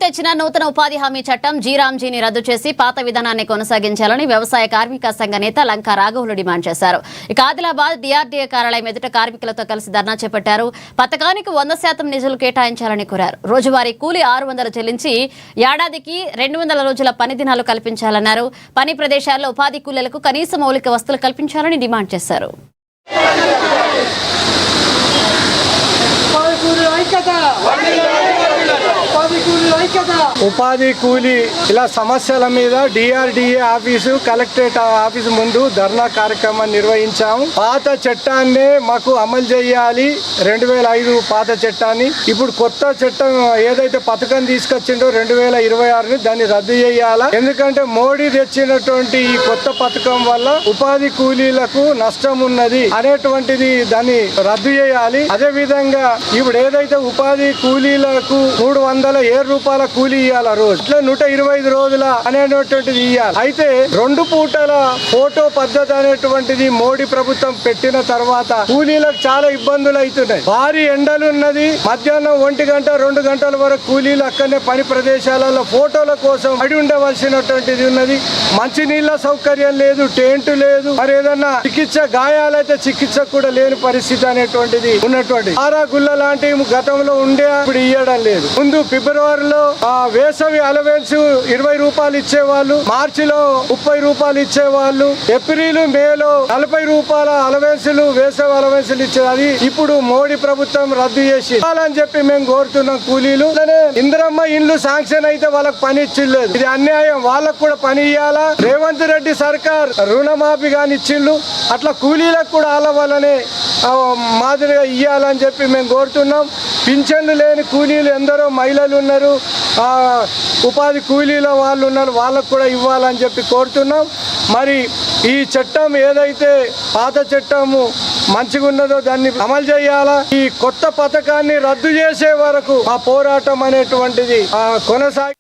తెచ్చిన నూతన ఉపాధి హామీ చట్టం జీరాంజీని రద్దు చేసి పాత విధానాన్ని కొనసాగించాలని వ్యవసాయ కార్మిక సంఘ నేత లంకా రాఘవులు డిమాండ్ చేశారు. ఇక ఆదిలాబాద్ డిఆర్డీఏ కార్యాలయం ఎదుట కార్మికులతో కలిసి ధర్నా చేపట్టారు. పథకానికి 100% నిధులు కేటాయించాలని కోరారు. రోజువారీ కూలీ 600 చెల్లించి ఏడాదికి 200 రోజుల పని దినాలు కల్పించాలన్నారు. పని ప్రదేశాల్లో ఉపాధి కూలీలకు కనీస మౌలిక వసతులు కల్పించాలని డిమాండ్ చేశారు. ఉపాధి కూలీ ఇలా సమస్యల మీద డిఆర్డీఏ ఆఫీసు కలెక్టరేట్ ఆఫీసు ముందు ధర్నా కార్యక్రమాన్ని నిర్వహించాము. పాత చట్టాన్ని మాకు అమలు చేయాలి. 2005 పాత చట్టాన్ని ఇప్పుడు కొత్త చట్టం ఏదైతే పథకం తీసుకొచ్చిండో 2026ని దాన్ని రద్దు చేయాలా. ఎందుకంటే మోడీ తెచ్చినటువంటి ఈ కొత్త పథకం వల్ల ఉపాధి కూలీలకు నష్టం ఉన్నది అనేటువంటిది దాన్ని రద్దు చేయాలి. అదే విధంగా ఇప్పుడు ఏదైతే ఉపాధి కూలీలకు 307 రూపాయల కూలీ ఇవ్వాలి రోజు, ఇట్లా 125 రోజుల అనేటువంటిది ఇవ్వాలి. అయితే 2 పూటల ఫోటో పద్ధతి అనేటువంటిది మోడీ ప్రభుత్వం పెట్టిన తర్వాత కూలీలకు చాలా ఇబ్బందులు అవుతున్నాయి. భారీ ఎండలు ఉన్నది. మధ్యాహ్నం 1 గంట 2 గంటల వరకు కూలీలు అక్కడనే పని ప్రదేశాలలో ఫోటోల కోసం అడి ఉండవలసినటువంటిది ఉన్నది. మంచినీళ్ళ సౌకర్యం లేదు, టెంట్ లేదు, మరి ఏదన్నా చికిత్స గాయాలైతే చికిత్స కూడా లేని పరిస్థితి అనేటువంటిది ఉన్నటువంటి ఆరా గుల్ల లాంటివి గతంలో ఉండే ఇప్పుడు ఇవ్వడం లేదు. ముందు ఫిబ్రవరిలో వేసవి అలవెన్స్ 20 రూపాయలు ఇచ్చేవాళ్ళు, మార్చిలో 30 రూపాయలు ఇచ్చేవాళ్ళు, ఏప్రిల్ మేలో 40 రూపాయల అలవెన్సులు వేసవి అలవెన్సులు ఇచ్చేది. ఇప్పుడు మోడీ ప్రభుత్వం రద్దు చేసి అని చెప్పి మేము కోరుతున్నాం. కూలీలు ఇందిరమ్మ ఇండ్లు శాంక్షన్ అయితే వాళ్ళకి పని ఇచ్చిలేదు. ఇది అన్యాయం. వాళ్ళకు కూడా పని ఇవ్వాలా. రేవంత్ రెడ్డి సర్కార్ రుణమాఫీ కానీ ఇచ్చిండ్లు, అట్లా కూలీలకు కూడా వాళ్ళ వల్లనే మాదిరిగా ఇవ్వాలని చెప్పి మేము కోరుతున్నాం. పింఛన్లు లేని కూలీలు ఎందరో మహిళలు ఉన్నారు, ఉపాధి కూలీల వాళ్ళు ఉన్నారు, వాళ్ళకు కూడా ఇవ్వాలని చెప్పి కోరుతున్నాం. మరి ఈ చట్టం ఏదైతే పాత చట్టము మంచిగా ఉన్నదో దాన్ని అమలు చేయాలా. ఈ కొత్త పథకాన్ని రద్దు చేసే వరకు ఆ పోరాటం అనేటువంటిది కొనసాగి